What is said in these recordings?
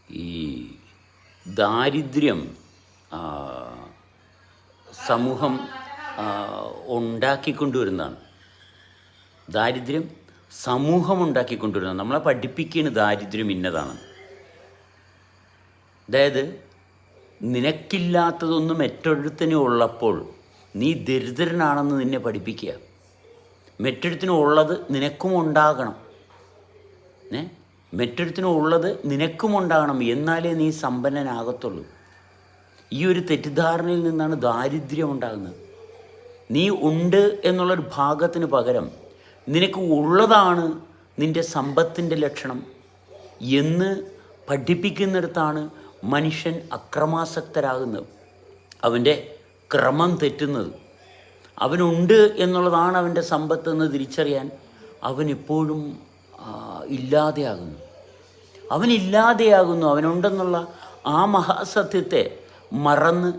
ഈ ദാരിദ്ര്യം സമൂഹം ഉണ്ടാക്കിക്കൊണ്ടുവരുന്നതാണ്. ദാരിദ്ര്യം സമൂഹം ഉണ്ടാക്കിക്കൊണ്ടുവരുന്നതാണ്. നമ്മളെ പഠിപ്പിക്കുകയാണ് ദാരിദ്ര്യം ഇന്നതാണ്. അതായത് നിനക്കില്ലാത്തതൊന്നും മറ്റൊരുത്തനും ഉള്ളപ്പോൾ നീ ദരിദ്രനാണെന്ന് നിന്നെ പഠിപ്പിക്കുക. മറ്റൊരുത്തനും ഉള്ളത് നിനക്കും ഉണ്ടാകണം. മറ്റൊരുത്തനും ഉള്ളത് നിനക്കും ഉണ്ടാകണം, എന്നാലേ നീ സമ്പന്നനാകത്തുള്ളൂ. ഈ ഒരു തെറ്റിദ്ധാരണയിൽ നിന്നാണ് ദാരിദ്ര്യം ഉണ്ടാകുന്നത്. നീ ഉണ്ട് എന്നുള്ളൊരു ഭാഗത്തിന് പകരം നിനക്ക് ഉള്ളതാണ് നിൻ്റെ സമ്പത്തിൻ്റെ ലക്ഷണം എന്ന് പഠിപ്പിക്കുന്നിടത്താണ് മനുഷ്യൻ അക്രമാസക്തരാകുന്നത്, അവൻ്റെ ക്രമം തെറ്റുന്നത്. അവനുണ്ട് എന്നുള്ളതാണ് അവൻ്റെ സമ്പത്തെന്ന് തിരിച്ചറിയാൻ അവനെപ്പോഴും ഇല്ലാതെയാകുന്നു. അവനുണ്ടെന്നുള്ള ആ മഹാസത്യത്തെ മറന്ന്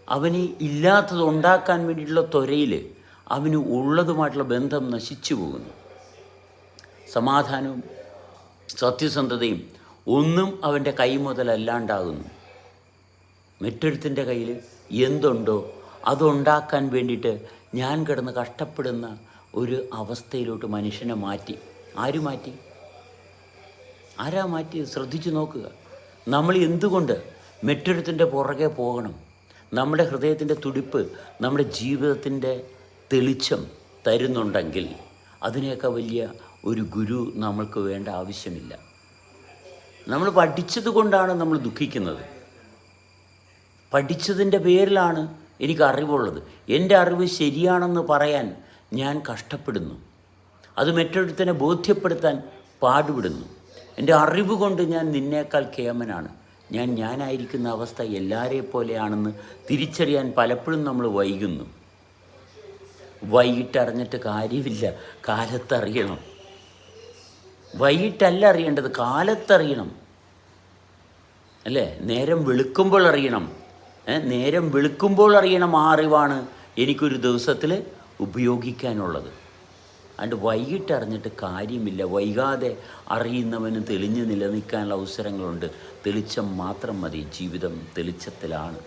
അവന് ഇല്ലാത്തത് ഉണ്ടാക്കാൻ വേണ്ടിയിട്ടുള്ള ത്വരയിൽ അവന് ഉള്ളതുമായിട്ടുള്ള ബന്ധം നശിച്ചു പോകുന്നു. സമാധാനവും സത്യസന്ധതയും ഒന്നും അവൻ്റെ കൈ മുതലല്ലാണ്ടാകുന്നു. മറ്റൊരുത്തിൻ്റെ കയ്യിൽ എന്തുണ്ടോ അതുണ്ടാക്കാൻ വേണ്ടിയിട്ട് ഞാൻ കിടന്ന് കഷ്ടപ്പെടുന്ന ഒരു അവസ്ഥയിലോട്ട് മനുഷ്യനെ മാറ്റി. ആരാ മാറ്റി? ശ്രദ്ധിച്ചു നോക്കുക. നമ്മൾ എന്തുകൊണ്ട് മറ്റൊരുത്തിൻ്റെ പുറകെ പോകണം? നമ്മുടെ ഹൃദയത്തിൻ്റെ തുടിപ്പ് നമ്മുടെ ജീവിതത്തിൻ്റെ തെളിച്ചം തരുന്നുണ്ടെങ്കിൽ അതിനേക്കാൾ വലിയ ഒരു ഗുരു നമ്മൾക്ക് വേണ്ട ആവശ്യമില്ല. നമ്മൾ പഠിച്ചത് കൊണ്ടാണ് നമ്മൾ ദുഃഖിക്കുന്നത്. പഠിച്ചതിൻ്റെ പേരിലാണ് എനിക്ക് അറിവുള്ളത്. എൻ്റെ അറിവ് ശരിയാണെന്ന് പറയാൻ ഞാൻ കഷ്ടപ്പെടുന്നു. അത് മറ്റൊരുത്തനെ ബോധ്യപ്പെടുത്താൻ പാടുപെടുന്നു. എൻ്റെ അറിവ് കൊണ്ട് ഞാൻ നിന്നേക്കാൾ കേമനാണ്, ഞാനായിരിക്കുന്ന അവസ്ഥ എല്ലാവരെയും പോലെയാണെന്ന് തിരിച്ചറിയാൻ പലപ്പോഴും നമ്മൾ വൈകുന്നു. വൈകിട്ടറിഞ്ഞിട്ട് കാര്യമില്ല, കാലത്തറിയണം. വൈകിട്ടല്ല അറിയേണ്ടത്, കാലത്തറിയണം. അല്ലേ? നേരം വെളുക്കുമ്പോൾ അറിയണം. നേരം വെളുക്കുമ്പോൾ അറിയണം. ആ അറിവാണ് എനിക്കൊരു ദിവസത്തിൽ ഉപയോഗിക്കാനുള്ളത്. അതുകൊണ്ട് വൈകിട്ടറിഞ്ഞിട്ട് കാര്യമില്ല. വൈകാതെ അറിയുന്നവന് തെളിഞ്ഞ് നിലനിൽക്കാനുള്ള അവസരങ്ങളുണ്ട്. തെളിച്ചം മാത്രം മതി. ജീവിതം തെളിച്ചത്തിലാണ്.